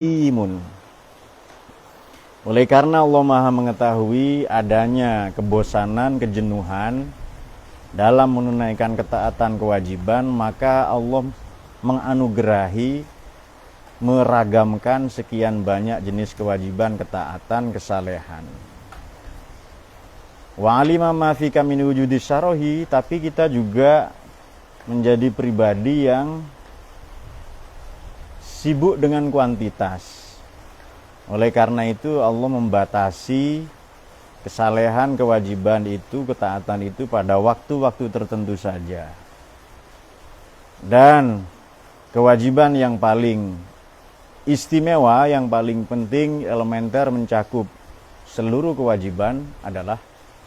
imun. Oleh karena Allah Maha mengetahui adanya kebosanan, kejenuhan dalam menunaikan ketaatan kewajiban, maka Allah menganugerahi meragamkan sekian banyak jenis kewajiban, ketaatan, kesalehan. Wa alima ma fika min wujudi syarahi, tapi kita juga menjadi pribadi yang sibuk dengan kuantitas. Oleh karena itu Allah membatasi kesalehan, kewajiban itu, ketaatan itu pada waktu-waktu tertentu saja. Dan kewajiban yang paling istimewa, yang paling penting, elementer, mencakup seluruh kewajiban adalah,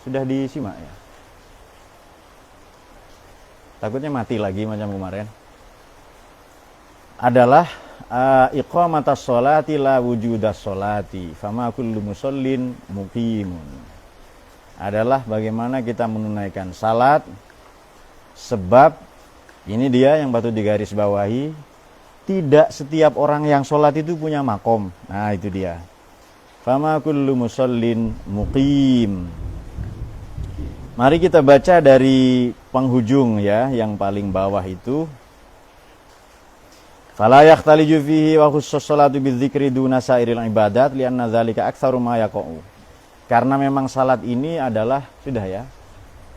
sudah disimak ya? Takutnya mati lagi macam kemarin. Adalah iqamatas sholati la wujudas sholati fama kullu musallin muqimun. Adalah bagaimana kita menunaikan salat, sebab ini dia yang patut digaris bawahi, tidak setiap orang yang sholat itu punya makom. Nah itu dia, fama kullu musallin muqim. Mari kita baca dari penghujung ya, yang paling bawah itu. Fala yaxtaliju fihi wa khussus salatu bidzikri duna sairil ibadat lianna dzalika aktsaru ma yaqa'u. Karena memang salat ini adalah sudah ya,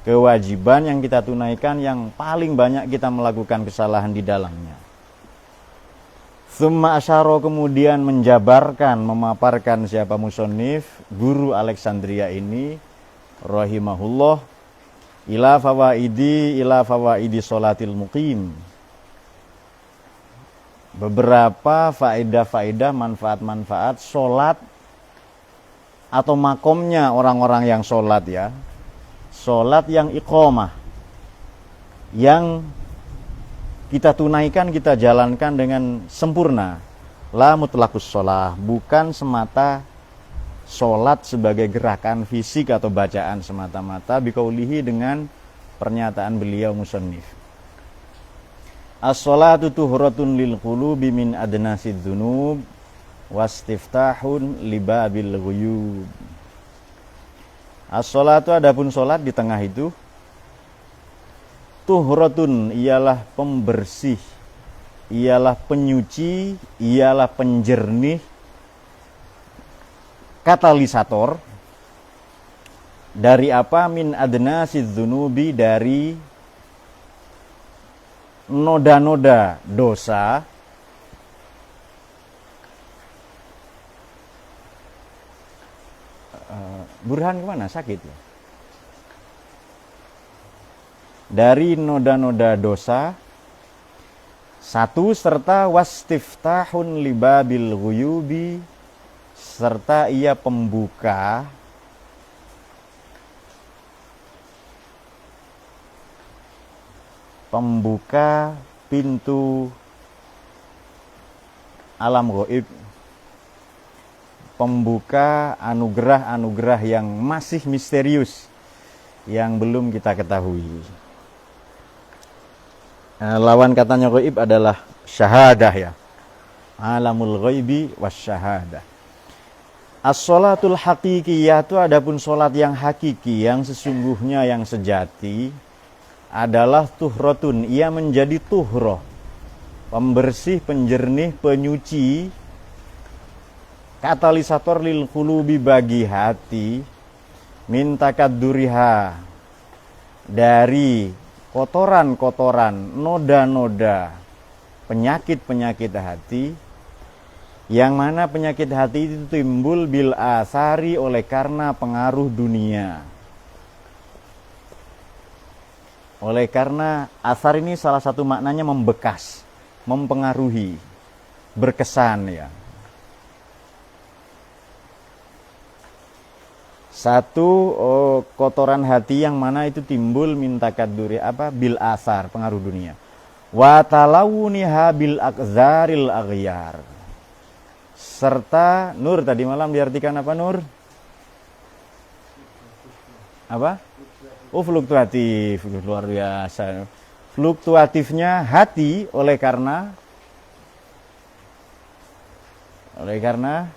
kewajiban yang kita tunaikan yang paling banyak kita melakukan kesalahan di dalamnya. Tsumma asyara, kemudian menjabarkan, memaparkan siapa musannif, guru Alexandria ini rahimahullah, ila fawaidi sholatil muqim. Beberapa faedah-faedah, manfaat-manfaat sholat atau makomnya orang-orang yang sholat ya. Sholat yang iqamah, yang kita tunaikan, kita jalankan dengan sempurna. La mutlaqus sholah, bukan semata sholat sebagai gerakan fisik atau bacaan semata-mata, biqaulihi, dengan pernyataan beliau musannif. As-sholatu tuhratun lil qulubi min adnasid dzunub wastiftahun libabil ghuyub. As-sholatu, adapun sholat di tengah itu, tuhratun, ialah pembersih, ialah penyuci, ialah penjernih, katalisator dari apa? Min adnasid dzunubi, dari noda-noda dosa, Burhan kemana? Sakit ya? Dari noda-noda dosa, satu, serta wastiftahun libabil ghuyubi, serta ia pembuka pintu alam gaib, pembuka anugerah-anugerah yang masih misterius, yang belum kita ketahui. Lawan katanya gaib adalah syahadah ya, alamul ghaibi wasyahadah. As-sholatul haqiqiyatu, adapun sholat yang hakiki, yang sesungguhnya, yang sejati, adalah tuhratun, ia menjadi tuhroh, pembersih, penjernih, penyuci, katalisator lil qulubi, bagi hati, min takadduriha, dari kotoran-kotoran, noda-noda, penyakit-penyakit hati, yang mana penyakit hati itu timbul bil asari, oleh karena pengaruh dunia. Oleh karena asar ini salah satu maknanya membekas, mempengaruhi, berkesan ya. Satu, kotoran hati yang mana itu timbul min takadduri apa? Bil asar, pengaruh dunia. Wa talawuniha bil akzaril aghyar. Serta nur, tadi malam diartikan apa nur? Apa? Oh, fluktuatif, luar biasa. Fluktuatifnya hati oleh karena Oleh karena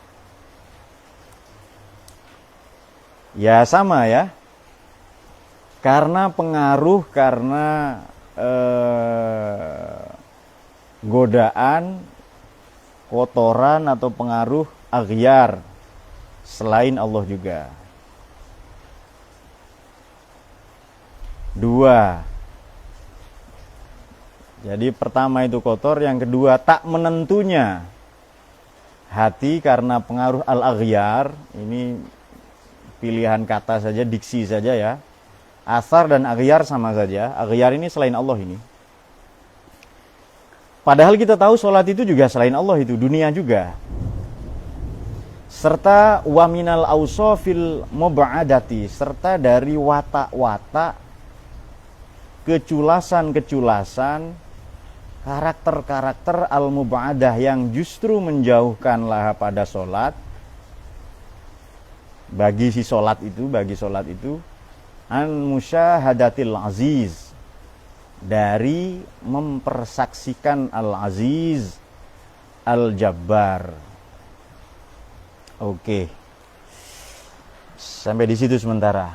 ya sama ya, karena pengaruh, karena godaan, kotoran atau pengaruh aghyar selain Allah juga. Dua. Jadi pertama itu kotor, yang kedua tak menentunya hati karena pengaruh al-aghyar. Ini pilihan kata saja, diksi saja ya. Asar dan aghyar sama saja. Aghyar ini selain Allah ini. Padahal kita tahu sholat itu juga selain Allah, itu dunia juga. Serta waminal ausofil mub'adati, serta dari watak-watak, keculasan-keculasan, karakter-karakter al-mub'adah yang justru menjauhkan laha pada sholat. Bagi sholat itu an musyahadatil aziz, dari mempersaksikan al-aziz al-jabbar. Oke. Sampai di situ sementara.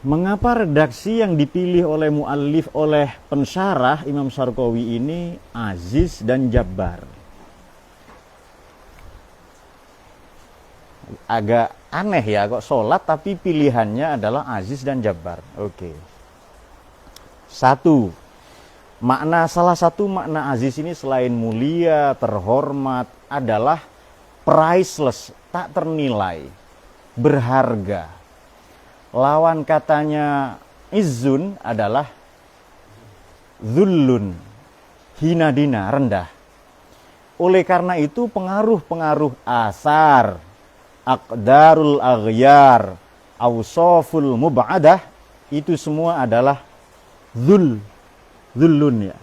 Mengapa redaksi yang dipilih oleh muallif, oleh pensyarah Imam Syarqawi ini aziz dan jabbar? Agak aneh ya, kok sholat tapi pilihannya adalah aziz dan jabbar. Oke. Salah satu makna aziz ini selain mulia, terhormat, adalah priceless, tak ternilai, berharga. Lawan katanya izzun adalah zullun, hina dina, rendah. Oleh karena itu pengaruh-pengaruh asar, aqdarul aghyar, awsaful mub'adah, itu semua adalah zullun ya.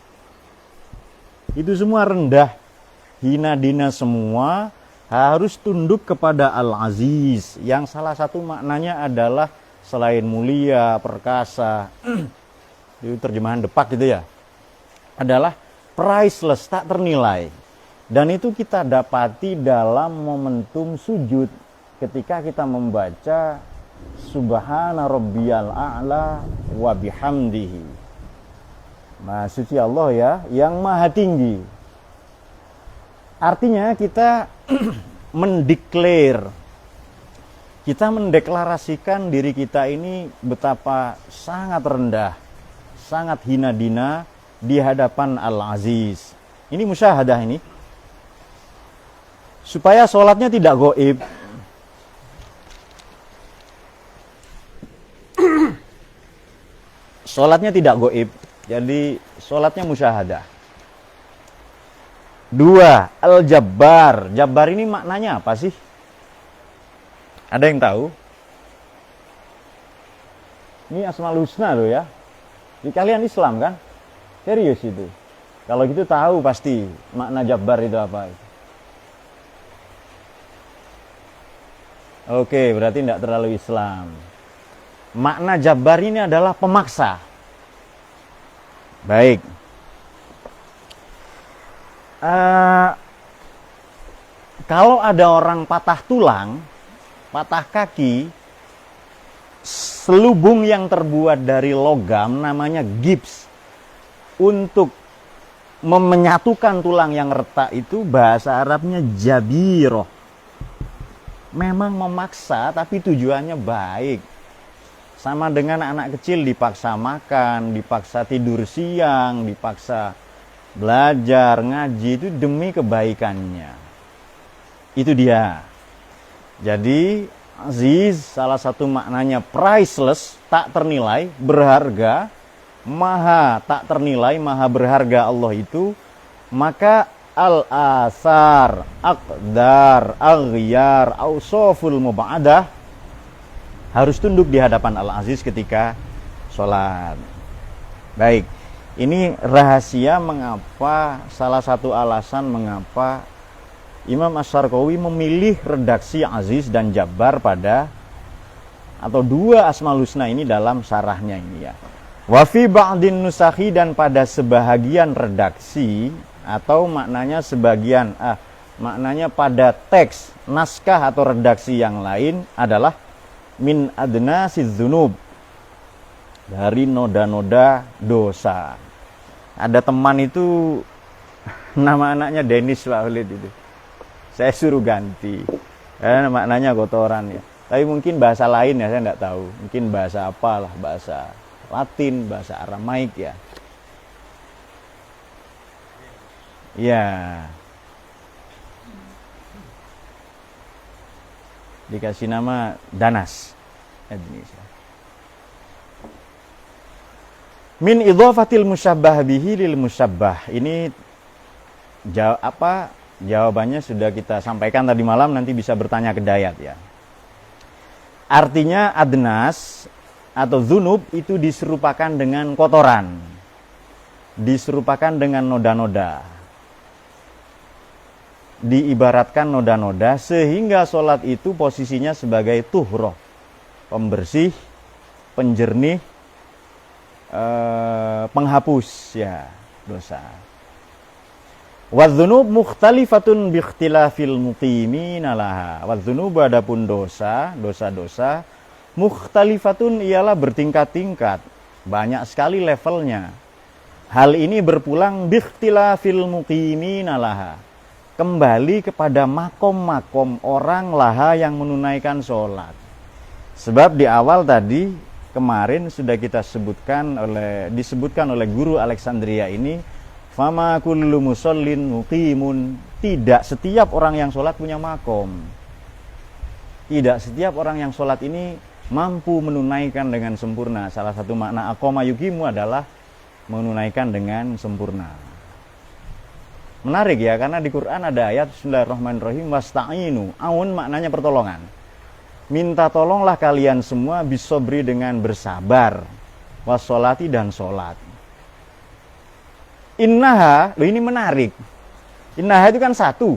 Itu semua rendah, hina dina semua, harus tunduk kepada Al-Aziz, yang salah satu maknanya adalah selain mulia, perkasa, itu terjemahan Depak gitu ya, adalah priceless, tak ternilai. Dan itu kita dapati dalam momentum sujud, ketika kita membaca Subhana Rabbiyal A'la wa bihamdihi. Maha suci Allah ya, yang maha tinggi. Artinya kita kita mendeklarasikan diri kita ini betapa sangat rendah, sangat hina dina di hadapan Al-Aziz. Ini musyahadah ini. Supaya sholatnya tidak goib. Sholatnya tidak goib. Jadi sholatnya musyahadah. 2. Al-Jabbar. Jabbar ini maknanya apa sih? Ada yang tahu? Ini Asmaul Husna loh ya. Di kalian Islam kan? Serius itu. Kalau gitu tahu pasti makna Jabbar itu apa. Oke, berarti tidak terlalu Islam. Makna Jabbar ini adalah pemaksa. Baik. Kalau ada orang patah tulang, patah kaki, selubung yang terbuat dari logam namanya gips. Untuk menyatukan tulang yang retak itu bahasa Arabnya jabiroh. Memang memaksa tapi tujuannya baik. Sama dengan anak kecil dipaksa makan, dipaksa tidur siang, dipaksa belajar, ngaji, itu demi kebaikannya. Itu dia. Jadi aziz salah satu maknanya priceless, tak ternilai, berharga, maha tak ternilai, maha berharga Allah itu. Maka al-asar, aqdar, aghyar, awsaful mub'adah harus tunduk di hadapan Al-Aziz ketika sholat. Baik, ini rahasia mengapa, salah satu alasan mengapa Imam Asy-Syarqawi memilih redaksi Aziz dan Jabbar pada, atau dua Asmaul Husna ini dalam syarahnya ini ya. Wa fi ba'din nusakhi, dan pada sebahagian redaksi atau maknanya maknanya pada teks naskah atau redaksi yang lain adalah min adnasiz dzunub, dari noda-noda dosa. Ada teman itu nama anaknya Dennis Pak Khalid itu. Saya suruh ganti. Karena maknanya kotoran ya. Tapi mungkin bahasa lain ya, saya enggak tahu. Mungkin bahasa apalah, bahasa Latin, bahasa Aramaik ya. Ya. Dikasih nama Danas. Indonesia. Min idhafatil musyabbah bihi lil musyabbah. Ini jawabannya sudah kita sampaikan tadi malam, nanti bisa bertanya ke Dayat ya. Artinya adnas atau dzunub itu diserupakan dengan kotoran. Diserupakan dengan noda-noda. Diibaratkan noda-noda sehingga sholat itu posisinya sebagai tuhroh, pembersih, penjernih, penghapus ya dosa. Wadz-dzunub mukhtalifatun biikhtilafil muqimina laha. Wadz-dzunub adapun dosa-dosa mukhtalifatun ialah bertingkat-tingkat, banyak sekali levelnya. Hal ini berpulang biikhtilafil muqimina laha, kembali kepada makom-makom orang laha yang menunaikan sholat. Sebab di awal tadi kemarin sudah disebutkan oleh guru Alexandria ini, fama kullu musallin muqimun, tidak setiap orang yang sholat punya makom. Tidak setiap orang yang sholat ini mampu menunaikan dengan sempurna. Salah satu makna aqama yuqimu adalah menunaikan dengan sempurna. Menarik ya, karena di Quran ada ayat Bismillahirrahmanirrahim, wasta'inu, aun maknanya pertolongan. Minta tolonglah kalian semua bisobri dengan bersabar, wassolati dan sholat. Innaha, loh ini menarik. Innaha itu kan satu.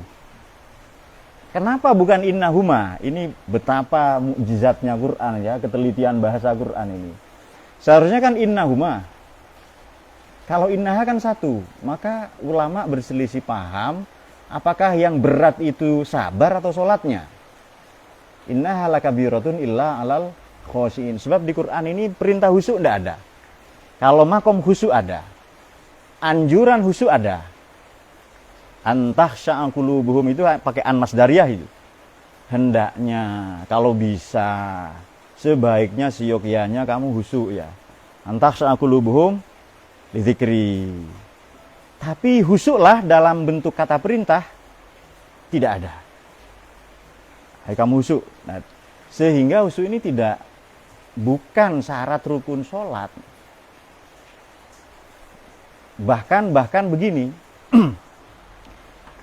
Kenapa bukan innahuma? Ini betapa mukjizatnya Quran ya, ketelitian bahasa Quran ini. Seharusnya kan innahuma. Kalau innaha kan satu, maka ulama berselisih paham apakah yang berat itu sabar atau sholatnya. Innaha lakabiratun illa alal khosyin. Sebab di Quran ini perintah khusyuk tidak ada. Kalau makom khusyuk ada. Anjuran khusyuk ada. Antah sya'akulubuhum itu pakai an masdariyah itu. Hendaknya, kalau bisa, sebaiknya siyokyanya kamu khusyuk ya. Antah sya'akulubuhum lidzikri. Tapi khusyuklah dalam bentuk kata perintah tidak ada. Hai kamu khusyuk. Nah, sehingga khusyuk ini bukan syarat rukun sholat. Bahkan begini,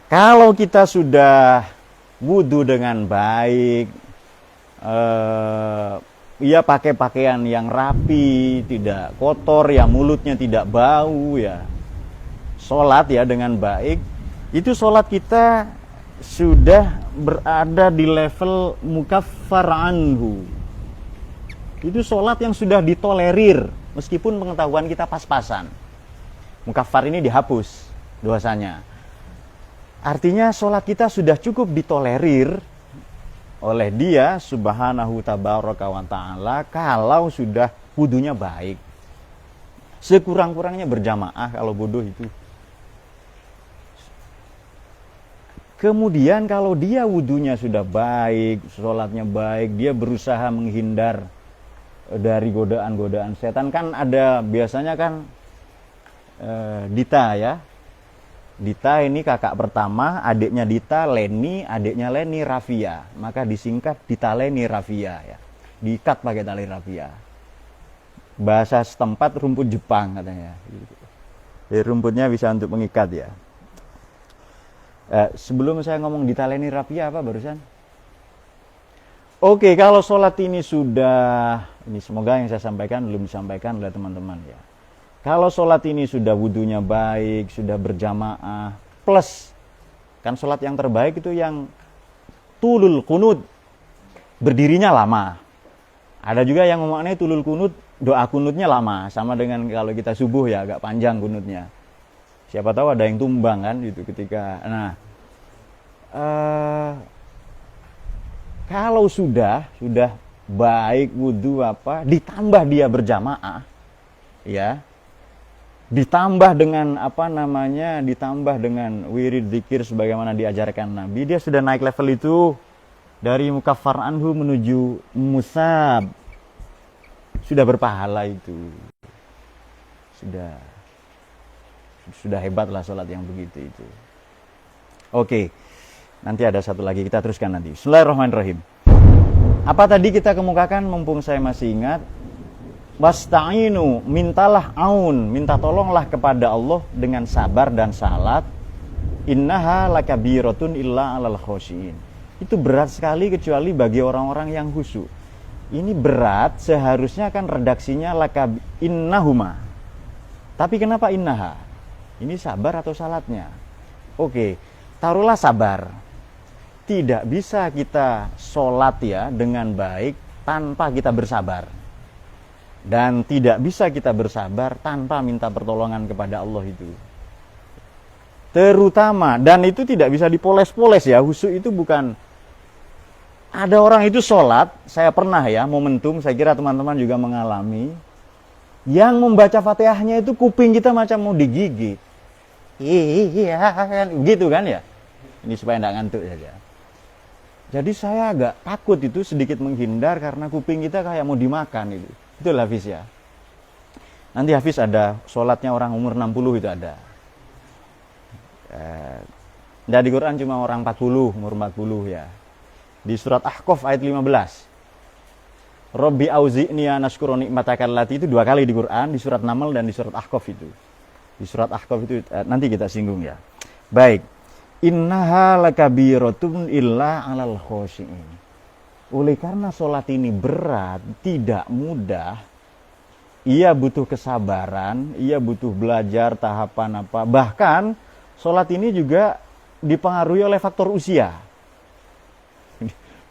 kalau kita sudah wudu dengan baik, ya pakai pakaian yang rapi, tidak kotor, ya mulutnya tidak bau, ya sholat ya dengan baik, itu sholat kita sudah berada di level mukaffar anhu. Itu sholat yang sudah ditolerir, meskipun pengetahuan kita pas-pasan. Mukaffar ini dihapus dosanya. Artinya sholat kita sudah cukup ditolerir oleh Dia subhanahu tabaraka wa ta'ala kalau sudah wudunya baik. Sekurang-kurangnya berjamaah kalau bodoh itu. Kemudian kalau dia wudunya sudah baik, sholatnya baik, dia berusaha menghindar dari godaan-godaan setan. Kan ada biasanya kan Dita ya. Dita ini kakak pertama, adiknya Dita, Leni, adiknya Leni, Rafia. Maka disingkat Dita Leni Rafia ya. Diikat pakai tali rafia. Bahasa setempat rumput Jepang katanya. Jadi rumputnya bisa untuk mengikat ya. Sebelum saya ngomong Dita Leni Rafia apa barusan? Oke, kalau sholat ini sudah, ini semoga yang saya sampaikan belum disampaikan oleh teman-teman ya. Kalau sholat ini sudah wudunya baik, sudah berjamaah, plus kan sholat yang terbaik itu yang tulul kunut, berdirinya lama. Ada juga yang memaknai tulul kunut doa kunutnya lama, sama dengan kalau kita subuh ya agak panjang kunutnya. Siapa tahu ada yang tumbang kan gitu ketika. Nah, kalau sudah baik wudhu apa, ditambah dia berjamaah, ya, ditambah dengan ditambah dengan wirid zikir sebagaimana diajarkan Nabi, dia sudah naik level itu dari mukaffar anhu menuju musab, sudah berpahala itu, sudah hebat lah sholat yang begitu itu. Oke, nanti ada satu lagi, kita teruskan nanti. Bismillahirrahmanirrahim. Apa tadi kita kemukakan mumpung saya masih ingat? Wasta'inu, mintalah aun, minta tolonglah kepada Allah dengan sabar dan salat. Innaha lakabiratun illa 'alal khosyin. Itu berat sekali kecuali bagi orang-orang yang khusyuk. Ini berat, seharusnya kan redaksinya innahuma. Tapi kenapa innaha? Ini sabar atau salatnya? Oke, taruhlah sabar. Tidak bisa kita sholat ya dengan baik tanpa kita bersabar. Dan tidak bisa kita bersabar tanpa minta pertolongan kepada Allah itu. Terutama, dan itu tidak bisa dipoles-poles ya, khusyuk itu bukan. Ada orang itu sholat, saya pernah ya, momentum, saya kira teman-teman juga mengalami. Yang membaca Fatihahnya itu kuping kita macam mau digigit. Iya, gitu kan ya. Ini supaya tidak ngantuk saja. Jadi saya agak takut itu, sedikit menghindar karena kuping kita kayak mau dimakan itu. Itulah Hafiz ya. Nanti Hafiz ada sholatnya orang umur 60 itu ada. Di Quran cuma orang 40, umur 40 ya. Di surat Ahqaf ayat 15. Rabbi auzi'ni an ashkura ni'mataka allati, itu 2 kali di Quran, di surat Naml dan di surat Ahqaf itu. Di surat Ahqaf itu nanti kita singgung ya. Baik. Innaha lakabiratun illa 'alal khosyin. Oleh karena sholat ini berat, tidak mudah, ia butuh kesabaran, ia butuh belajar tahapan apa. Bahkan sholat ini juga dipengaruhi oleh faktor usia.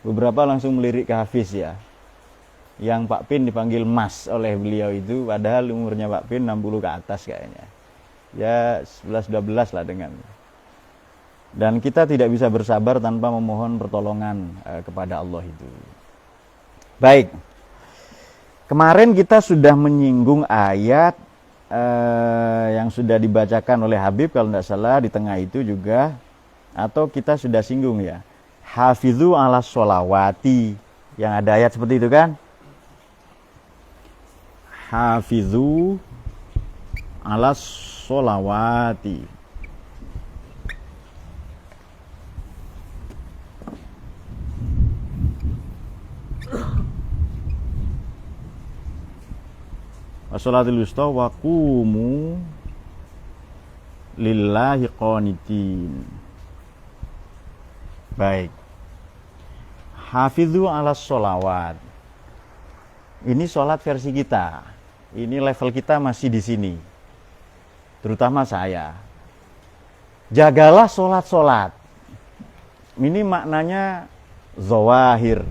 Beberapa langsung melirik ke Hafiz ya. Yang Pak Pin dipanggil Mas oleh beliau itu, padahal umurnya Pak Pin 60 ke atas kayaknya. Ya 11-12 lah dengan. Dan kita tidak bisa bersabar tanpa memohon pertolongan kepada Allah itu. Baik. Kemarin kita sudah menyinggung ayat yang sudah dibacakan oleh Habib kalau tidak salah di tengah itu juga, atau kita sudah singgung ya. Hafizu 'alas sholawati. Yang ada ayat seperti itu kan? Hafizu 'alas sholawati. Wassalatul wusta wa qumu lillahi qanitin. Baik. Hafizu 'alas sholawat. Ini sholat versi kita. Ini level kita masih di sini. Terutama saya. Jagalah sholat-sholat. Ini maknanya zawahir.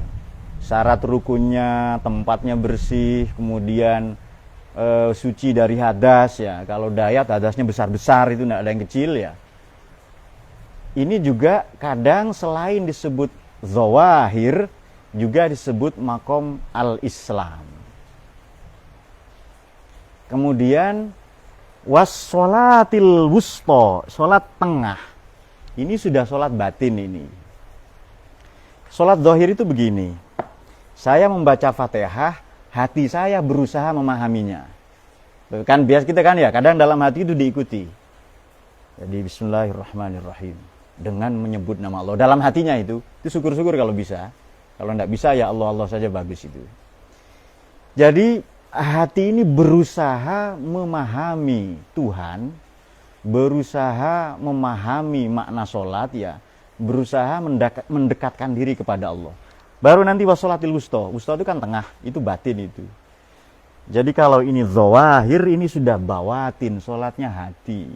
Syarat rukunnya, tempatnya bersih, kemudian suci dari hadas ya. Kalau dayat hadasnya besar-besar, itu tidak ada yang kecil ya. Ini juga kadang selain disebut zawahir, juga disebut makom al-Islam. Kemudian wassolatil wusto, sholat tengah. Ini sudah sholat batin ini. Sholat zahir itu begini. Saya membaca Fatihah, hati saya berusaha memahaminya. Kan biasa kita kan ya, kadang dalam hati itu diikuti. Jadi bismillahirrahmanirrahim. Dengan menyebut nama Allah. Dalam hatinya itu syukur-syukur kalau bisa. Kalau tidak bisa ya Allah saja bagus itu. Jadi hati ini berusaha memahami Tuhan, berusaha memahami makna sholat ya, berusaha mendekatkan diri kepada Allah. Baru nanti wassolatil wusta. Wusta itu kan tengah, itu batin itu. Jadi kalau ini zawahir, ini sudah bawatin, sholatnya hati.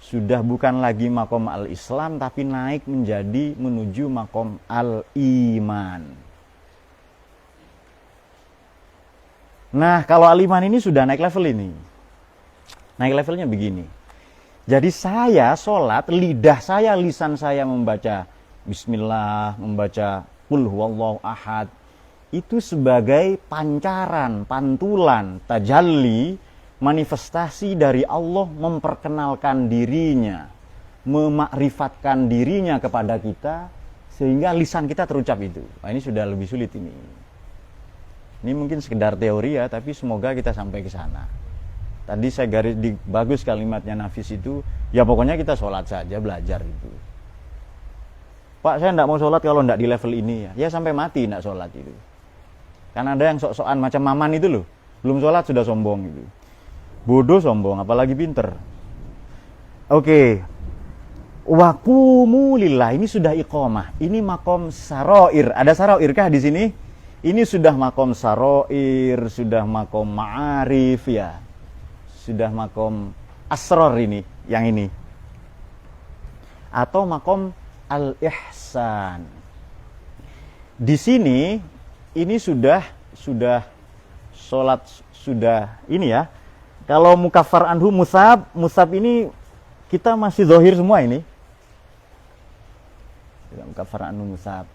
Sudah bukan lagi makom al-Islam, tapi naik menjadi menuju makom al-Iman. Nah, kalau aliman ini sudah naik level ini. Naik levelnya begini. Jadi saya sholat, lidah saya, lisan saya membaca Bismillah, membaca Qul huwallahu ahad. Itu sebagai pancaran, pantulan, tajalli, manifestasi dari Allah memperkenalkan dirinya, memakrifatkan dirinya kepada kita, sehingga lisan kita terucap itu. Nah, ini sudah lebih sulit ini. Ini mungkin sekedar teori ya, tapi semoga kita sampai ke sana. Tadi saya garis di bagus kalimatnya Nafis itu, ya pokoknya kita sholat saja, belajar itu. Pak, saya enggak mau sholat kalau enggak di level ini ya. Ya sampai mati enggak sholat itu. Kan ada yang sok-sokan macam Maman itu loh. Belum sholat sudah sombong itu. Bodoh sombong, apalagi pinter. Oke. Waqumu lillah, ini sudah iqamah. Ini makom saroir. Ada saroir kah di sini? Ini sudah makom saroir, sudah makom ma'arif ya. Sudah makom asror ini, yang ini. Atau makom al-ihsan. Di sini ini sudah sholat, sudah ini ya. Kalau mukaffar anhu musab ini kita masih zahir semua ini. Mukaffar anhu musab.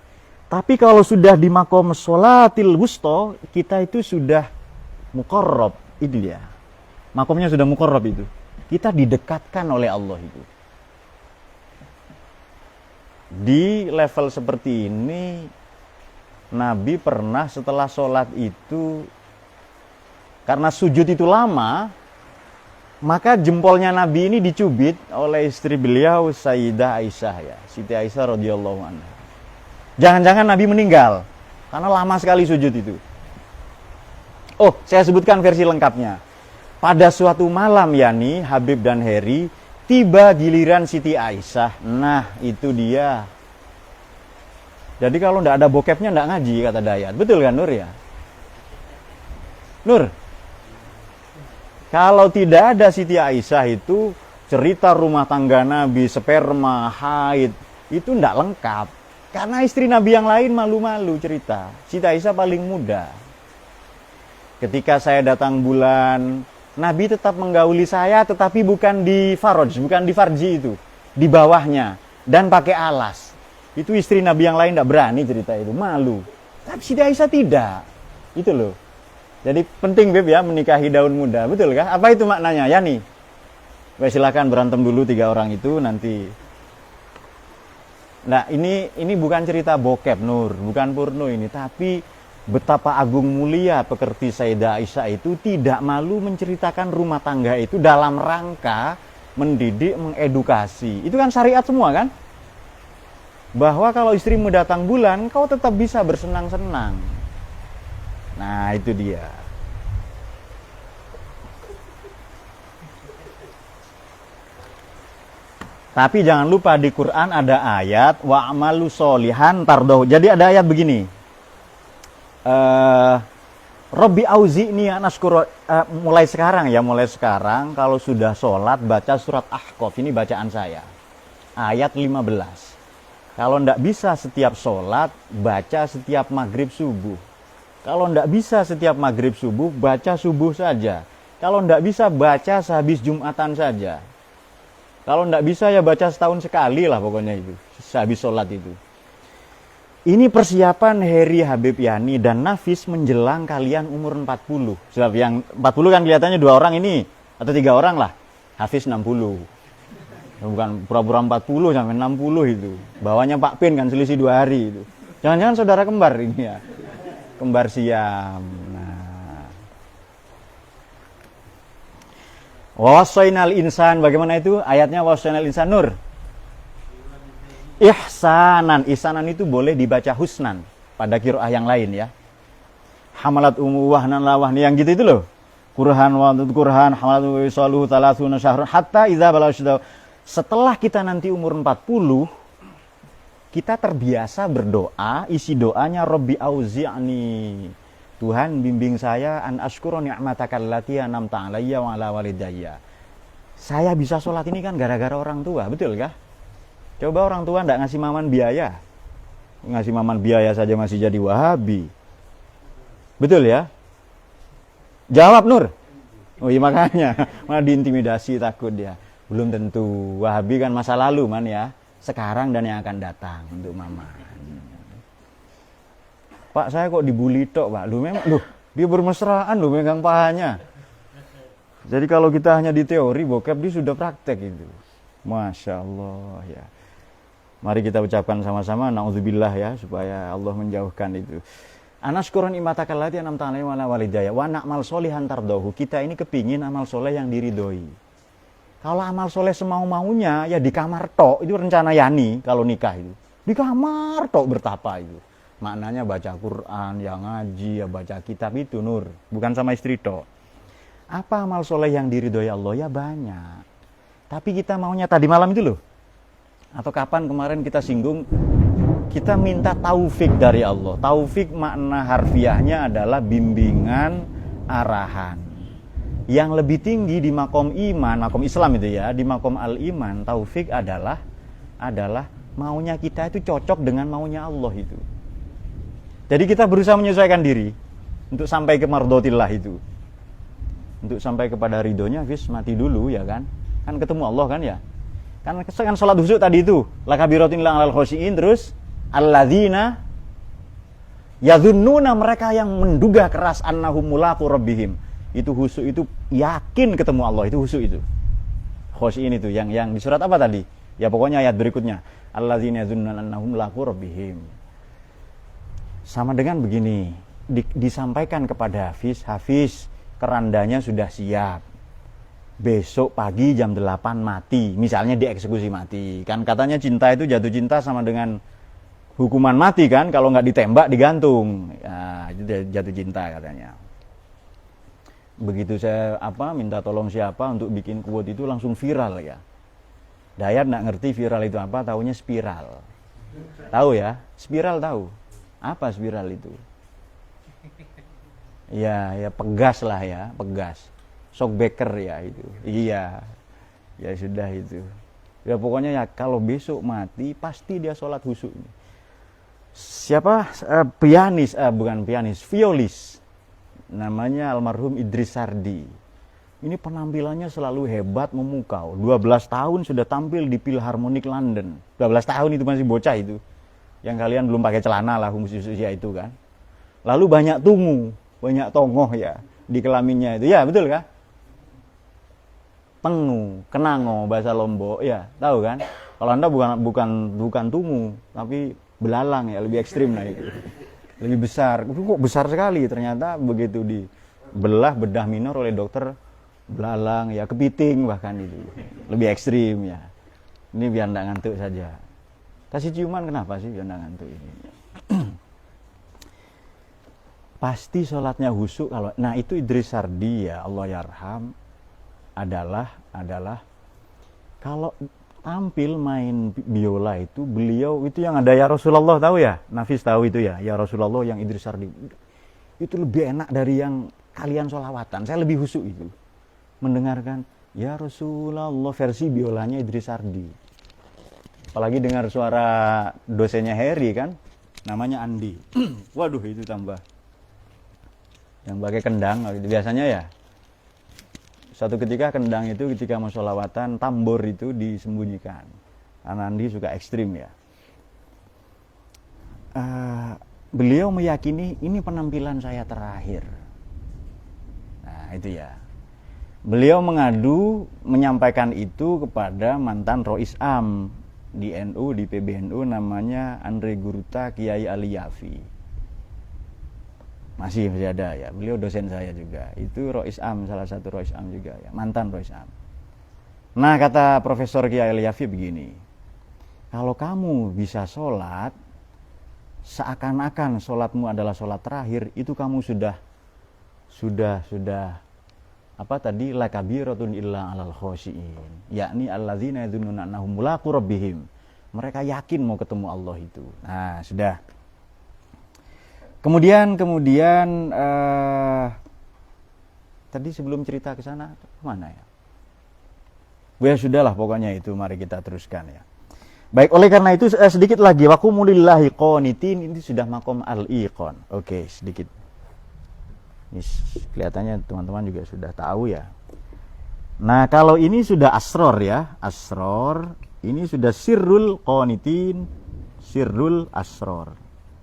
Tapi kalau sudah di makom sholatil wusta, kita itu sudah muqarrab, itu dia. Makomnya sudah muqarrab itu. Kita didekatkan oleh Allah itu. Di level seperti ini, Nabi pernah setelah sholat itu, karena sujud itu lama, maka jempolnya Nabi ini dicubit oleh istri beliau, Sayyidah Aisyah ya, Siti Aisyah radhiyallahu anha. Jangan-jangan Nabi meninggal, karena lama sekali sujud itu. Oh, saya sebutkan versi lengkapnya. Pada suatu malam yani Habib dan Heri tiba giliran Siti Aisyah. Nah itu dia. Jadi kalau ndak ada bokepnya ndak ngaji kata Dayat. Betul kan Nur ya? Nur, kalau tidak ada Siti Aisyah itu cerita rumah tangga Nabi, sperma, haid itu ndak lengkap. Karena istri Nabi yang lain malu-malu cerita. Siti Aisyah paling muda. Ketika saya datang bulan, Nabi tetap menggauli saya, tetapi bukan di faraj, bukan di farji itu, di bawahnya, dan pakai alas. Itu istri Nabi yang lain tidak berani cerita itu, malu. Tapi Siti Aisyah tidak, itu loh. Jadi penting Beb ya menikahi daun muda, betul kah? Apa itu maknanya? Yani, silakan berantem dulu 3 orang itu nanti. Nah ini bukan cerita bokep Nur, bukan porno ini, tapi betapa agung mulia pekerti Sayyidah Aisyah itu tidak malu menceritakan rumah tangga itu dalam rangka mendidik, mengedukasi. Itu kan syariat semua kan? Bahwa kalau istrimu datang bulan, kau tetap bisa bersenang-senang. Nah itu dia. Tapi jangan lupa di Quran ada ayat wa'malu sholihan tardahu. Jadi ada ayat begini. Robbi auzi'ni an ashkura, mulai sekarang kalau sudah sholat baca surat Ahqaf, ini bacaan saya ayat 15. Kalau ndak bisa setiap sholat baca setiap maghrib subuh. Kalau ndak bisa setiap maghrib subuh baca subuh saja. Kalau ndak bisa baca sehabis Jumatan saja. Kalau ndak bisa ya baca setahun sekali lah pokoknya itu sehabis sholat itu. Ini persiapan Heri, Habib Yani dan Nafis menjelang kalian umur 40. Sebab yang 40 kan kelihatannya 2 orang ini atau 3 orang lah. Hafiz 60. Bukan pura-pura 40 sampai 60 itu. Bawahnya Pak Pin kan selisih 2 hari itu. Jangan-jangan saudara kembar ini ya. Kembar Siam. Nah. Wawasainal insan, bagaimana itu? Ayatnya wawasainal insan Nur. Ihsanan, ihsanan itu boleh dibaca husnan pada qiraah yang lain ya. Hamalat wahnan la wahni yang gitu itu loh. Qur'an wa Qur'an hamalat wa saluhu 30 syahrun hatta idza balagha. Setelah kita nanti umur 40, kita terbiasa berdoa, isi doanya Rabbi auzi'ni. Tuhan bimbing saya an asykura ni'matakal lati an'amta 'alayya wa 'ala walidayya. Saya bisa sholat ini kan gara-gara orang tua, betul kah? Coba orang tua ndak ngasih Maman biaya. Ngasih Maman biaya saja masih jadi Wahabi. Betul ya? Jawab Nur. Oh iya makanya, malah diintimidasi takut dia. Belum tentu. Wahabi kan masa lalu man ya. Sekarang dan yang akan datang untuk mama. Pak saya kok dibully tok Pak. Loh dia bermesraan loh megang pahanya. Jadi kalau kita hanya di teori bokep dia sudah praktek itu. Masya Allah ya. Mari kita ucapkan sama-sama na'udzubillah ya supaya Allah menjauhkan itu. Anaskuran imatakal lati anam ta'ala wa walidayah wa na'mal solihan tardahu. Kita ini kepingin amal soleh yang diridhoi. Kalau amal soleh semau-maunya ya di kamar tok, itu rencana Yani kalau nikah itu. Di kamar tok bertapa itu. Maknanya baca Quran, ya ngaji, ya baca kitab itu Nur, bukan sama istri tok. Apa amal soleh yang diridhoi Allah? Ya banyak. Tapi kita maunya tadi malam itu loh. Atau kapan kemarin kita singgung, kita minta taufik dari Allah. Taufik makna harfiahnya adalah bimbingan, arahan. Yang lebih tinggi di makom iman, makom Islam itu ya, di makom al-iman, taufik adalah maunya kita itu cocok dengan maunya Allah itu. Jadi kita berusaha menyesuaikan diri untuk sampai ke mardotillah itu. Untuk sampai kepada ridhonya, mati dulu ya kan. Kan ketemu Allah kan ya. Kan sholat khusyuk tadi itu, lakabiratin lang alal khosyiin, terus alladzina yadhunnuna, mereka yang menduga keras annahum mulaqu rabbihim. Itu khusyuk itu yakin ketemu Allah, itu khusyuk itu. Khosyiin itu yang di surat apa tadi? Ya pokoknya ayat berikutnya, alladzina yadhunnuna annahum mulaqu rabbihim. Sama dengan begini, disampaikan kepada Hafiz, kerandanya sudah siap. Besok pagi jam 8 mati, misalnya dieksekusi mati. Kan katanya cinta itu jatuh cinta sama dengan hukuman mati kan, kalau nggak ditembak digantung. Ya, itu jatuh cinta katanya. Begitu saya minta tolong siapa untuk bikin quote itu langsung viral ya. Dayat nggak ngerti viral itu apa, taunya spiral. Tahu ya? Spiral tahu? Apa spiral itu? Ya pegas lah ya, pegas. Shockbreaker ya itu. Iya. Ya sudah itu. Ya pokoknya ya kalau besok mati pasti dia sholat khusyuk. Siapa? Bukan pianis, violis. Namanya almarhum Idris Sardi. Ini penampilannya selalu hebat, memukau. 12 tahun sudah tampil di Philharmonic London. 12 tahun itu masih bocah itu. Yang kalian belum pakai celana lah usia itu kan. Lalu banyak tungu, banyak tongoh ya di kelaminnya itu. Ya betul kan? Tengu, kenango bahasa Lombok, ya tahu kan? Kalau Anda bukan tungu, tapi belalang ya, lebih ekstrim lah itu, lebih besar. Kok besar sekali? Ternyata begitu dibelah bedah minor oleh dokter, belalang ya, kepiting bahkan itu, lebih ekstrim ya. Ini biar nggak ngantuk saja. Kasih ciuman kenapa sih biar nggak ngantuk ini? Pasti sholatnya khusyuk kalau. Nah itu Idris Sardi ya, Allah yarham. adalah kalau tampil main biola itu, beliau itu yang ada ya Rasulullah, tahu ya? Nafis tahu itu ya Rasulullah yang Idris Sardi. Itu lebih enak dari yang kalian sholawatan. Saya lebih khusyuk itu mendengarkan ya Rasulullah versi biolanya Idris Sardi. Apalagi dengar suara dosennya Harry kan, namanya Andi. Waduh itu tambah. Yang pakai kendang biasanya ya. Suatu ketika kendang itu ketika mau sholawatan, tambor itu disembunyikan. Karena Andi suka ekstrim ya. Beliau meyakini ini penampilan saya terakhir. Nah itu ya. Beliau menyampaikan itu kepada mantan Rois Am di NU, di PBNU, namanya Andre Guruta Kiai Ali Yafi. Masih ada ya, beliau dosen saya juga. Itu Rois Am, salah satu Rois Am juga ya, mantan Rois Am. Nah kata Profesor Kiai Yafi begini, kalau kamu bisa sholat seakan-akan sholatmu adalah sholat terakhir, itu kamu sudah apa tadi, lakabiratun illa alal khosyiin, yakni alladzina yadhunnuna annahum mulaqu rabbihim. Mereka yakin mau ketemu Allah itu. Nah sudah. Kemudian tadi sebelum cerita ke sana mana ya? Ya sudahlah pokoknya itu, mari kita teruskan ya. Baik, oleh karena itu sedikit lagi waqumulillahi qanitin, ini sudah makom al-iqon. Oke, sedikit. Ini kelihatannya teman-teman juga sudah tahu ya. Nah, kalau ini sudah asror ya, asror, ini sudah sirrul qanitin, sirrul asror.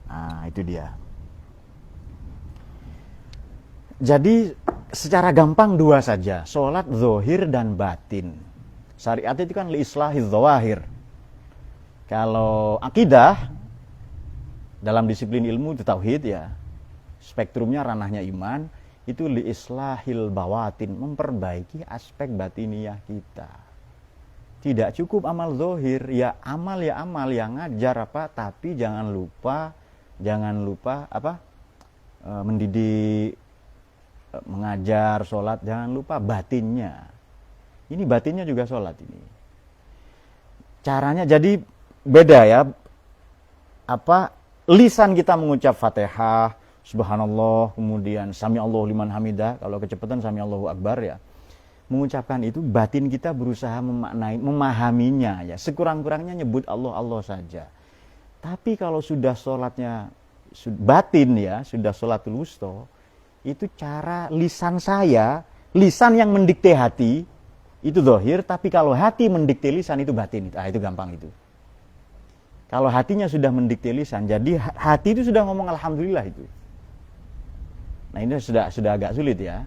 Nah, itu dia. Jadi secara gampang dua saja, sholat zohir dan batin. Syariat itu kan liislahiz zawahir. Kalau akidah dalam disiplin ilmu tauhid ya, spektrumnya ranahnya iman, itu liislahil bawatin, memperbaiki aspek batiniyah kita. Tidak cukup amal zohir, ya amal yang ngajar apa, tapi jangan lupa apa? Mendidik, mengajar, sholat, jangan lupa batinnya. Ini batinnya juga sholat ini. Caranya jadi beda ya. Apa? Lisan kita mengucap Fatihah, Subhanallah, kemudian Sami Allahu liman hamidah, kalau kecepatan Sami Allahu akbar ya. Mengucapkan itu, batin kita berusaha memaknai, memahaminya ya. Sekurang-kurangnya nyebut Allah Allah saja. Tapi kalau sudah sholatnya batin ya, sudah sholatul wusta, itu cara lisan saya, lisan yang mendikte hati itu zahir, tapi kalau hati mendikte lisan itu batin. Ah, itu gampang itu. Kalau hatinya sudah mendikte lisan, jadi hati itu sudah ngomong alhamdulillah itu. Nah, ini sudah agak sulit ya.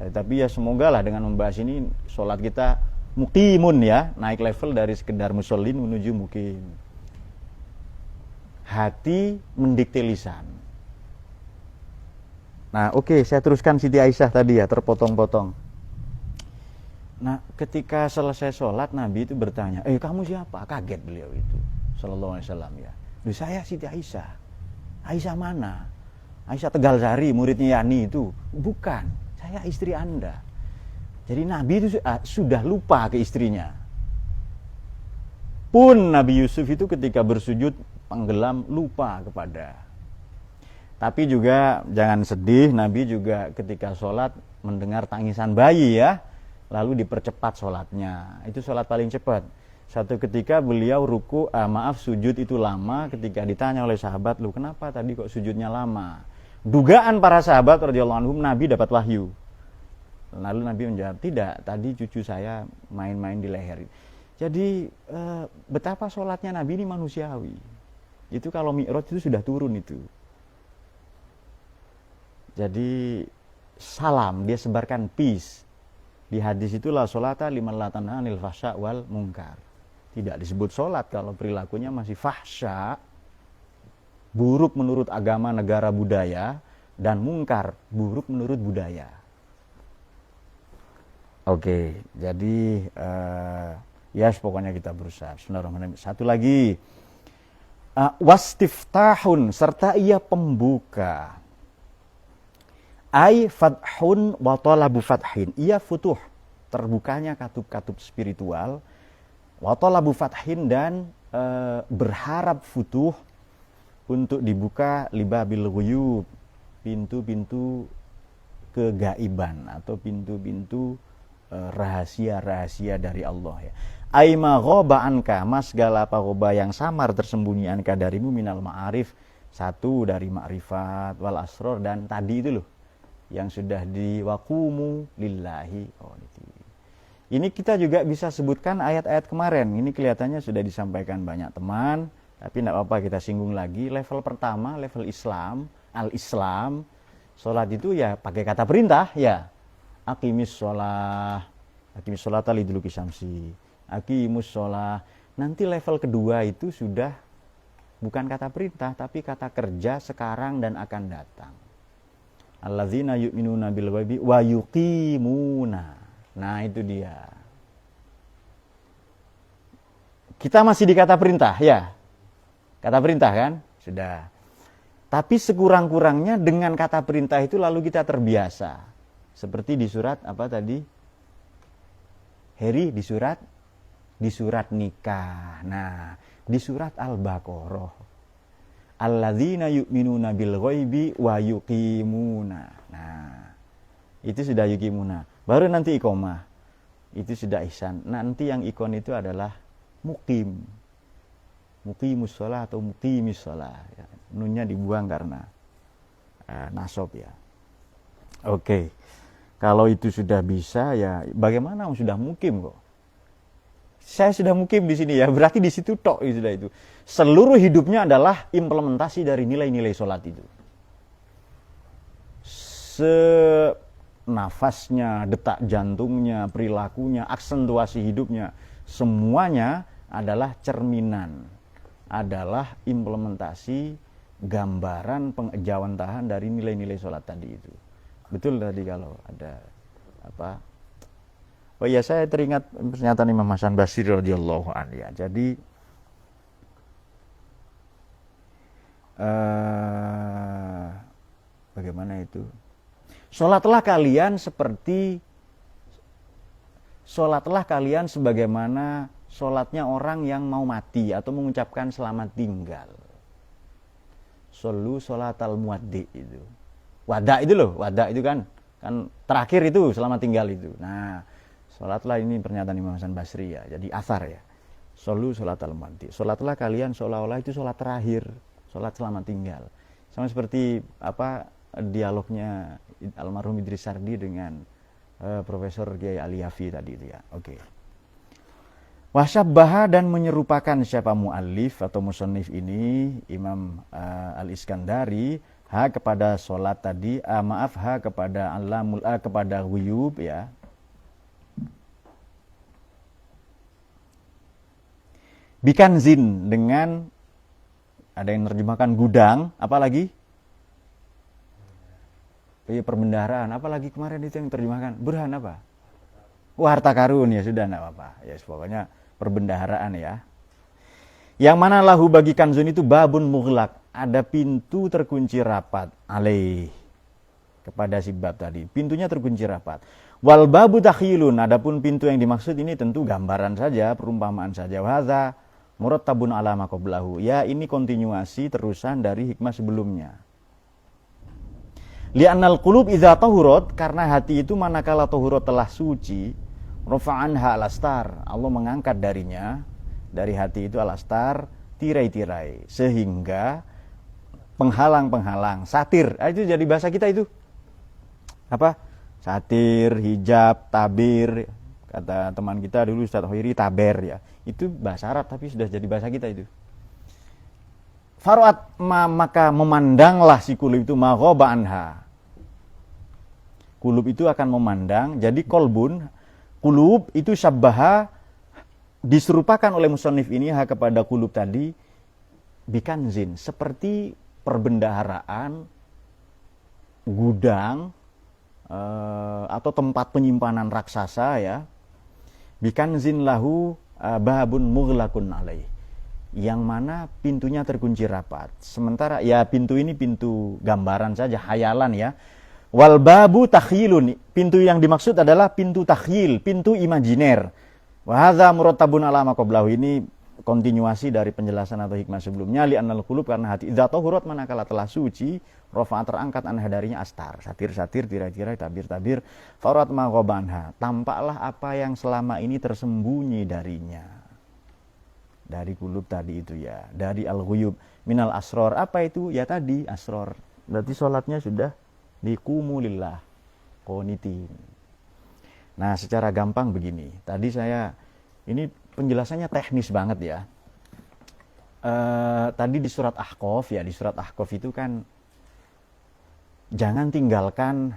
Tapi ya semoga lah dengan membahas ini sholat kita muqimun ya, naik level dari sekedar musallin menuju muqim. Hati mendikte lisan. Nah, oke, saya teruskan Siti Aisyah tadi ya, terpotong-potong. Nah, ketika selesai sholat, Nabi itu bertanya, kamu siapa? Kaget beliau itu, sallallahu alaihi wasallam ya. Duh, saya Siti Aisyah. Aisyah mana? Aisyah Tegalsari, muridnya Yani itu. Bukan, saya istri Anda. Jadi Nabi itu sudah lupa ke istrinya. Pun Nabi Yusuf itu ketika bersujud penggelam lupa kepada. Tapi juga jangan sedih, Nabi juga ketika sholat mendengar tangisan bayi ya, lalu dipercepat sholatnya. Itu sholat paling cepat. Satu ketika beliau sujud itu lama, ketika ditanya oleh sahabat, lu kenapa tadi kok sujudnya lama? Dugaan para sahabat radhiyallahu anhum, Nabi dapat wahyu. Lalu Nabi menjawab, tidak, tadi cucu saya main-main di leher. Jadi betapa sholatnya Nabi ini manusiawi. Itu kalau Mi'raj itu sudah turun itu. Jadi salam, dia sebarkan peace. Di hadis itulah sholata liman la tanha 'anil fahsya wal munkar. Tidak disebut sholat kalau perilakunya masih fahsya, buruk menurut agama negara budaya, dan mungkar, buruk menurut budaya. Oke, jadi pokoknya kita berusaha. Bismillahirrahmanirrahim. Satu lagi, wastiftahun, serta ia pembuka. Ai fathun wa talabu fathin, ia futuh, terbukanya katup-katup spiritual, wa talabu fathin, dan berharap futuh untuk dibuka libabil ghuyub, pintu-pintu kegaiban atau pintu-pintu rahasia-rahasia dari Allah ya. Aima ghaba anka, mas segala apa ghaba yang samar tersembunyi anka darimu minal ma'arif, satu dari ma'rifat wal asror, dan tadi itu loh yang sudah diwakumu lillahi. Ini kita juga bisa sebutkan ayat-ayat kemarin. Ini kelihatannya sudah disampaikan banyak teman, tapi tidak apa-apa kita singgung lagi. Level pertama, level Islam, al-Islam, sholat itu ya pakai kata perintah ya. Aqimis sholata liduluki syamsi, aqimus sholah. Nanti level kedua itu sudah bukan kata perintah, tapi kata kerja sekarang dan akan datang. Alladzina yu'minuna bil ghaibi wa yuqimuna. Nah, itu dia. Kita masih di kata perintah ya. Kata perintah kan? Sudah. Tapi sekurang-kurangnya dengan kata perintah itu lalu kita terbiasa. Seperti di surat apa tadi? Heri, di surat nikah. Nah, di surat Al-Baqarah. Alladzina yu'minuna bil ghaibi wa yuqimuna. Nah, itu sudah yuqimuna. Baru nanti iqomah. Itu sudah ihsan. Nanti yang ikon itu adalah muqim. Muqimus shalah atau muqimis shalah. Ya. Nunnya dibuang karena nasab ya. Oke. Kalau itu sudah bisa ya bagaimana sudah mukim kok. Saya sudah mukim di sini ya, berarti di situ tok sudah itu. Seluruh hidupnya adalah implementasi dari nilai-nilai sholat itu. Nafasnya, detak jantungnya, perilakunya, aksentuasi hidupnya, semuanya adalah cerminan, adalah implementasi gambaran pengejawantahan dari nilai-nilai sholat tadi itu. Betul tadi kalau ada apa? Oh iya, saya teringat pernyataan Imam Hasan Basri radhiyallahu anhu ya. Jadi bagaimana itu? Sholatlah kalian sebagaimana sholatnya orang yang mau mati atau mengucapkan selamat tinggal. Shollu sholatal muwaddi itu. Wada itu loh, wada itu kan terakhir itu selamat tinggal itu. Nah, sholatlah ini pernyataan Imam Hasan Basri ya. Jadi asar ya. Shollu sholatal muwaddi. Sholatlah kalian seolah-olah itu sholat terakhir, sholat selamat tinggal. Sama seperti dialognya almarhum Idris Sardi dengan Profesor Kiai Ali Yafi tadi itu ya. Oke. Wasyabbaha dan menyerupakan siapa muallif atau musannif ini Imam Al-Iskandari kepada sholat tadi, kepada alamul kepada ghuyub ya. Bikanzin dengan ada yang menerjemahkan gudang, apalagi? Iya, perbendaharaan, apalagi kemarin itu yang terjemahkan burhan apa? Harta karun ya sudah enggak apa-apa. Ya pokoknya perbendaharaan ya. Yang mana lahu bagi kanzun itu babun mughlaq, ada pintu terkunci rapat alaih kepada si bab tadi. Pintunya terkunci rapat. Wal babu takhilun, adapun pintu yang dimaksud ini tentu gambaran saja, perumpamaan saja. Wa hadza murattabun ala ma qablahu. Ya ini kontinuasi terusan dari hikmah sebelumnya. Li'annal qulub idza tahurat, karena hati itu manakala tahurat telah suci, rafa'anha alastar, Allah mengangkat darinya, dari hati itu alastar, tirai-tirai, sehingga penghalang-penghalang, satir, itu jadi bahasa kita itu. Apa? Satir, hijab, tabir, kata teman kita dulu Ustaz Hoiri, taber ya. Itu bahasa Arab tapi sudah jadi bahasa kita itu. Faruat maka memandanglah si kulub itu maghoba anha. Kulub itu akan memandang. Jadi kolbun, kulub itu syabbaha diserupakan oleh musannif ini kepada kulub tadi bikanzin, seperti perbendaharaan, gudang atau tempat penyimpanan raksasa ya. Bikanzin lahu babun mughlaqun alaih, yang mana pintunya terkunci rapat. Sementara ya pintu ini pintu gambaran saja, hayalan ya. Wal babu takhyilun, pintu yang dimaksud adalah pintu takhyil, pintu imajiner. Wa hadza murattabun ala ma qablahu, ini kontinuasi dari penjelasan atau hikmah sebelumnya. Li annal qulub, karena hati idza tahurat manakala telah suci, rafa terangkat anha darinya astar, satir-satir, tirai-tirai, tabir-tabir, farat ma ghabanha, tampaklah apa yang selama ini tersembunyi darinya. Dari kulub tadi itu ya, dari al-ghuyub minal asror. Apa itu? Ya tadi asror. Berarti sholatnya sudah diqumu lillah qonitin. Nah, secara gampang begini. Tadi saya ini penjelasannya teknis banget ya. Tadi di surat Ahqaf ya, di surat Ahqaf itu kan jangan tinggalkan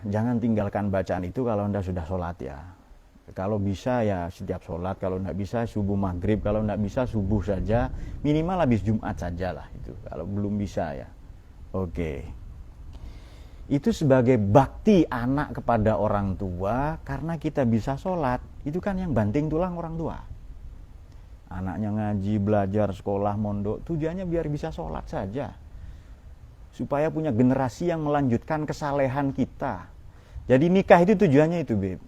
bacaan itu kalau Anda sudah sholat ya. Kalau bisa ya setiap sholat, kalau tidak bisa subuh maghrib, kalau tidak bisa subuh saja, minimal habis Jumat saja lah itu, kalau belum bisa ya. Oke. Itu sebagai bakti anak kepada orang tua, karena kita bisa sholat, itu kan yang banting tulang orang tua. Anaknya ngaji, belajar, sekolah, mondok, tujuannya biar bisa sholat saja. Supaya punya generasi yang melanjutkan kesalehan kita. Jadi nikah itu tujuannya itu, Beb.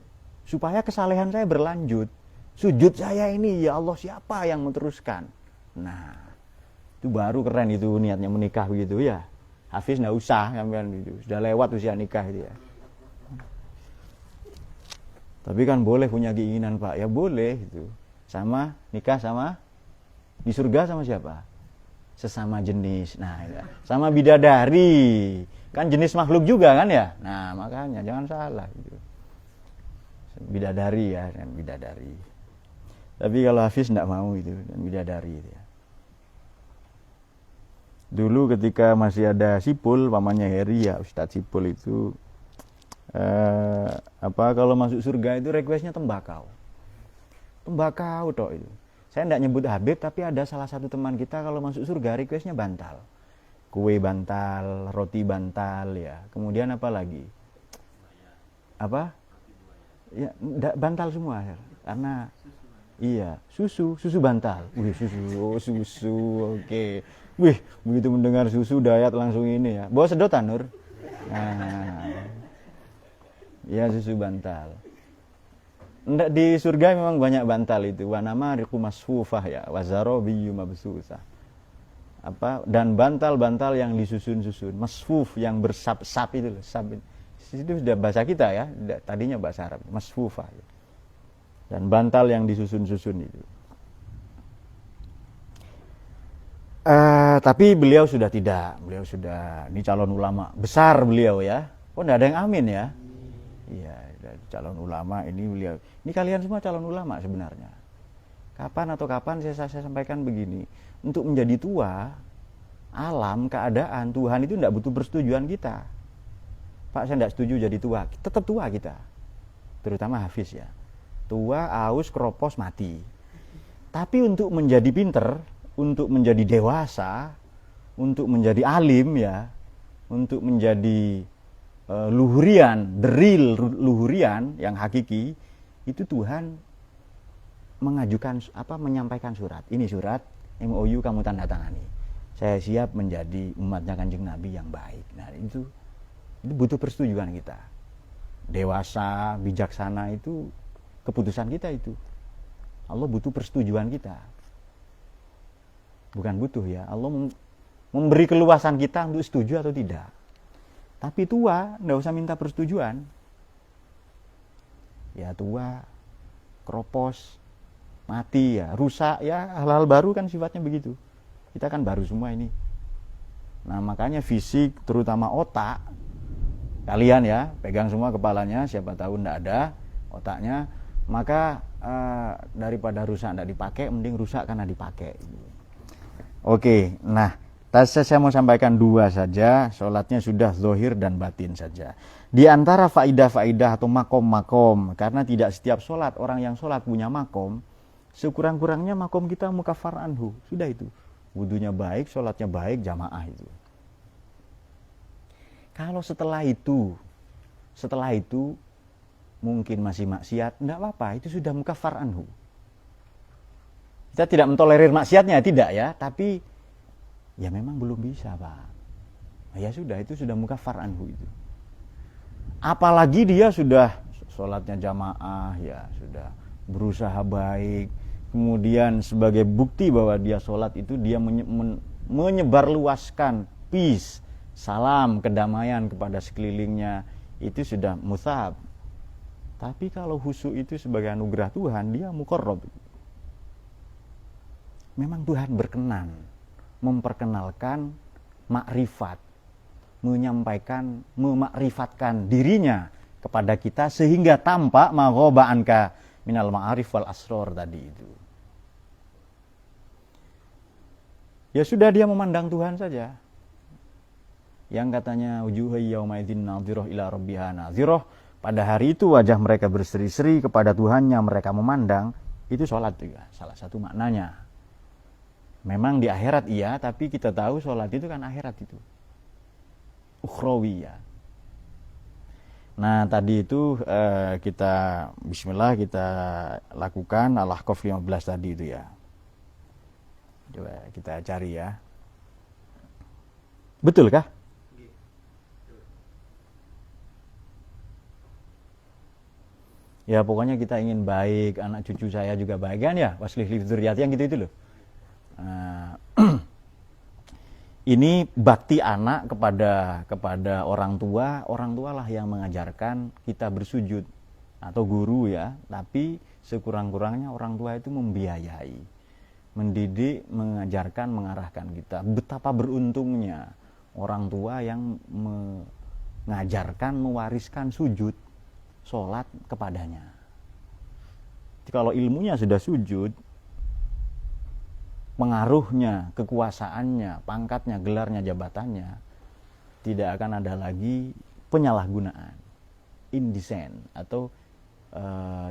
Supaya kesalehan saya berlanjut. Sujud saya ini, ya Allah siapa yang meneruskan? Nah, itu baru keren itu niatnya menikah begitu ya. Hafiz nggak usah sampean itu, sudah lewat usia nikah itu ya. Tapi kan boleh punya keinginan Pak, ya boleh itu. Sama nikah sama di surga sama siapa? Sesama jenis. Nah, ya. Sama bidadari. Kan jenis makhluk juga kan ya. Nah, makanya jangan salah gitu. Bidadari ya, dan bidadari. Tapi kalau Hafiz enggak mau itu, dan bidadari itu ya. Dulu ketika masih ada Sipul, pamannya Heri ya, Ustadz Sipul itu kalau masuk surga itu requestnya tembakau. Tembakau toh itu. Saya enggak nyebut Habib, tapi ada salah satu teman kita kalau masuk surga requestnya bantal. Kue bantal, roti bantal ya. Kemudian apa lagi? Apa? Ya, bantal semua ya. Karena iya, susu bantal. Wih, susu. Oke. Wih, begitu mendengar susu Dayat langsung ini ya. Bawa sedotan, Nur. Nah. Ya, susu bantal. Nggak, di surga memang banyak bantal itu. Wa namariqu masfufah ya, wa zarabiyyu mabsusah. Dan bantal-bantal yang disusun-susun, masfuf yang bersap-sap itu loh, sap. Itu sudah bahasa kita ya, tadinya bahasa Arab, masfufah. Dan bantal yang disusun-susun itu. Tapi beliau sudah tidak, beliau sudah ini calon ulama besar beliau ya. Oh, enggak ada yang amin ya? Iya, calon ulama ini beliau. Ini kalian semua calon ulama sebenarnya. Kapan saya sampaikan begini, untuk menjadi tua, alam, keadaan, Tuhan itu tidak butuh persetujuan kita. Pak, saya tidak setuju jadi tua, tetap tua kita. Terutama Hafiz ya. Tua, aus, keropos, mati. Tapi untuk menjadi pinter, untuk menjadi dewasa, untuk menjadi alim ya, untuk menjadi luhurian, the real luhurian yang hakiki, itu Tuhan menyampaikan surat. Ini surat MOU kamu tanda tangani. Saya siap menjadi umatnya Kanjeng Nabi yang baik. Nah, itu butuh persetujuan kita. Dewasa, bijaksana itu keputusan kita itu. Allah butuh persetujuan kita. Bukan butuh ya. Allah memberi keluasan kita untuk setuju atau tidak. Tapi tua, enggak usah minta persetujuan. Ya tua, keropos, mati ya, rusak ya, hal-hal baru kan sifatnya begitu. Kita kan baru semua ini. Nah, makanya fisik, terutama otak, kalian ya, pegang semua kepalanya, siapa tahu enggak ada otaknya, maka daripada rusak enggak dipakai, mending rusak karena dipakai. Oke, nah, saya mau sampaikan dua saja, sholatnya sudah zahir dan batin saja. Di antara faidah-faidah atau makom-makom, karena tidak setiap sholat, orang yang sholat punya makom, sekurang-kurangnya makom kita mukafar anhu, sudah itu. Wudunya baik, sholatnya baik, jamaah itu. Kalau setelah itu mungkin masih maksiat, enggak apa-apa, itu sudah mukafar anhu. Kita tidak mentolerir maksiatnya, tidak ya, tapi ya memang belum bisa, Pak. Ya sudah, itu sudah mukafar anhu itu. Apalagi dia sudah sholatnya jamaah, ya sudah berusaha baik, kemudian sebagai bukti bahwa dia sholat itu dia menyebarluaskan peace, salam, kedamaian kepada sekelilingnya, itu sudah musab. Tapi kalau khusyuk itu sebagai anugerah Tuhan, dia muqarrab. Memang Tuhan berkenan memperkenalkan makrifat, memakrifatkan dirinya kepada kita sehingga tampak maghaba anka minal ma'arif wal asror tadi itu. Ya sudah, dia memandang Tuhan saja. Yang katanya wujuhai yauma idzin nadhirah ila rabbiha nadhirah, pada hari itu wajah mereka berseri-seri kepada Tuhannya mereka memandang, itu sholat juga salah satu maknanya. Memang di akhirat iya, tapi kita tahu sholat itu kan akhirat itu. Ukhrawi ya. Nah tadi itu kita bismillah kita lakukan Al-Ahqaf 15 tadi itu ya. Coba kita cari ya. Betul kah? Ya pokoknya kita ingin baik, anak cucu saya juga baik kan ya. Waslih li dzurriyyati yang gitu-itu loh. Ini bakti anak kepada orang tua lah yang mengajarkan kita bersujud, atau guru ya, tapi sekurang-kurangnya orang tua itu membiayai, mendidik, mengajarkan, mengarahkan kita. Betapa beruntungnya orang tua yang mengajarkan, mewariskan sujud, sholat kepadanya. Jadi kalau ilmunya sudah sujud, pengaruhnya, kekuasaannya, pangkatnya, gelarnya, jabatannya, tidak akan ada lagi penyalahgunaan, indecent, atau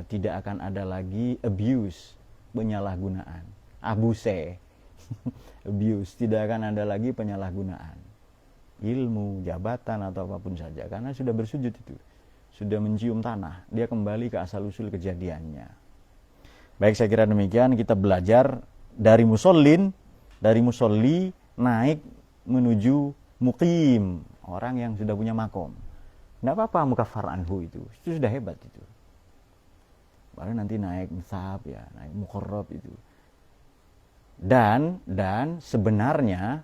tidak akan ada lagi abuse, penyalahgunaan, abuse, abuse, tidak akan ada lagi penyalahgunaan ilmu, jabatan, atau apapun saja, karena sudah bersujud itu, sudah mencium tanah, dia kembali ke asal-usul kejadiannya. Baik, saya kira demikian. Kita belajar dari musallin, dari musolli naik menuju muqim, orang yang sudah punya makom. Tidak apa-apa mukaffar anhu itu sudah hebat itu. Baru nanti naik mithab ya, naik muqarrab itu. Dan sebenarnya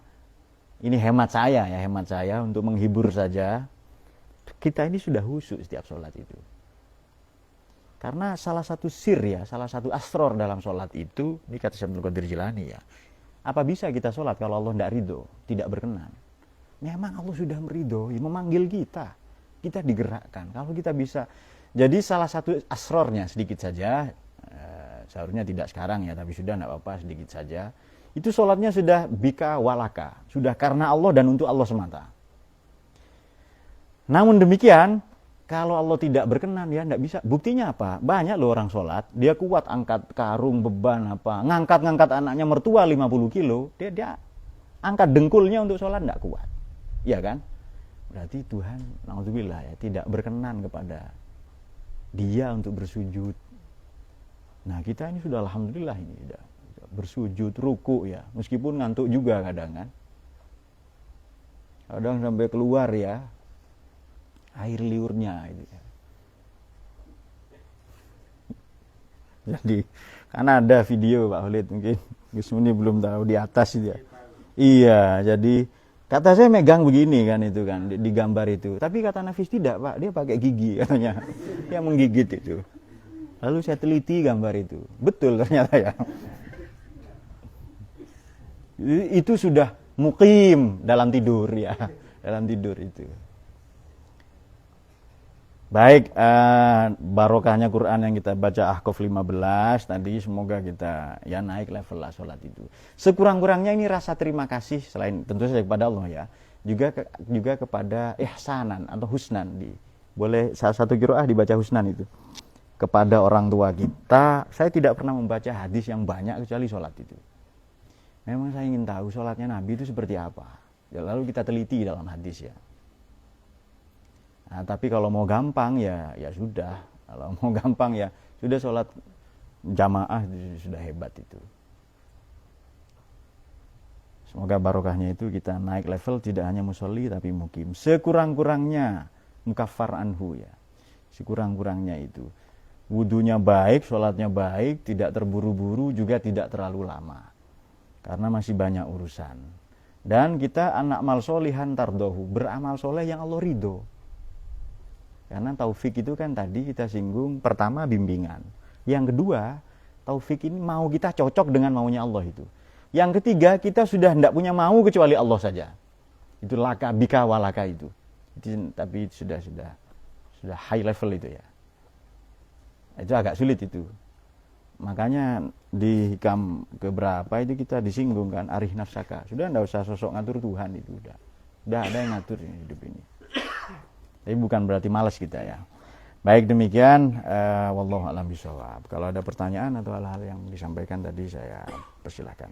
ini hemat saya untuk menghibur saja. Kita ini sudah khusyuk setiap sholat itu. Karena salah satu sir ya, salah satu asror dalam sholat itu, ini kata Syekh Abdul Qadir Jilani ya. Apa bisa kita sholat kalau Allah tidak ridho, tidak berkenan? Memang Allah sudah meridho, memanggil kita. Kita digerakkan. Kalau kita bisa. Jadi salah satu asrornya sedikit saja, seharusnya tidak sekarang ya, tapi sudah tidak apa-apa sedikit saja. Itu sholatnya sudah bika walaka, sudah karena Allah dan untuk Allah semata. Namun demikian, kalau Allah tidak berkenan ya tidak bisa. Buktinya apa? Banyak loh orang sholat, dia kuat angkat karung, beban apa, ngangkat anaknya mertua 50 kilo, dia angkat dengkulnya untuk sholat tidak kuat. Iya kan? Berarti Tuhan, na'udzubillah ya, tidak berkenan kepada dia untuk bersujud. Nah kita ini sudah alhamdulillah ini sudah bersujud, ruku ya, meskipun ngantuk juga kadang kan, kadang sampai keluar ya air liurnya itu ya. Jadi karena ada video Pak Khalid, mungkin Gus Muni belum tahu, di atas itu ya. Iya, jadi kata saya megang begini kan itu kan di gambar itu, tapi kata Nafis tidak Pak, dia pakai gigi katanya, dia menggigit itu. Lalu saya teliti gambar itu, betul ternyata ya. Itu sudah muqim dalam tidur ya, dalam tidur itu. Baik, barokahnya Quran yang kita baca Ahqaf 15 tadi, semoga kita ya naik level lah sholat itu. Sekurang-kurangnya ini rasa terima kasih selain tentu saja kepada Allah ya, juga kepada ihsanan atau husnan. Boleh salah satu qiraah dibaca husnan itu. Kepada orang tua kita, saya tidak pernah membaca hadis yang banyak kecuali sholat itu. Memang saya ingin tahu sholatnya Nabi itu seperti apa. Ya, lalu kita teliti dalam hadis ya. Nah, tapi kalau mau gampang ya sudah. Kalau mau gampang ya sudah, sholat jamaah sudah hebat itu. Semoga barokahnya itu kita naik level, tidak hanya musolli tapi mukim. Sekurang-kurangnya mukaffar anhu ya. Sekurang-kurangnya itu. Wudunya baik, sholatnya baik, tidak terburu-buru, juga tidak terlalu lama. Karena masih banyak urusan. Dan kita anak mal solihan tardohu, beramal soleh yang Allah ridho. Karena taufik itu kan tadi kita singgung, pertama bimbingan. Yang kedua, taufik ini mau kita cocok dengan maunya Allah itu. Yang ketiga, kita sudah tidak punya mau kecuali Allah saja. Itu laka bika walaka itu. Tapi sudah high level itu ya. Itu agak sulit itu. Makanya di hikam keberapa itu kita disinggung kan, arih nafsaka. Sudah tidak usah sosok ngatur Tuhan itu. Udah ada yang ngatur hidup ini. Tapi bukan berarti malas kita ya. Baik demikian, wallahu a'lam bishawab. Kalau ada pertanyaan atau hal-hal yang disampaikan tadi saya persilahkan.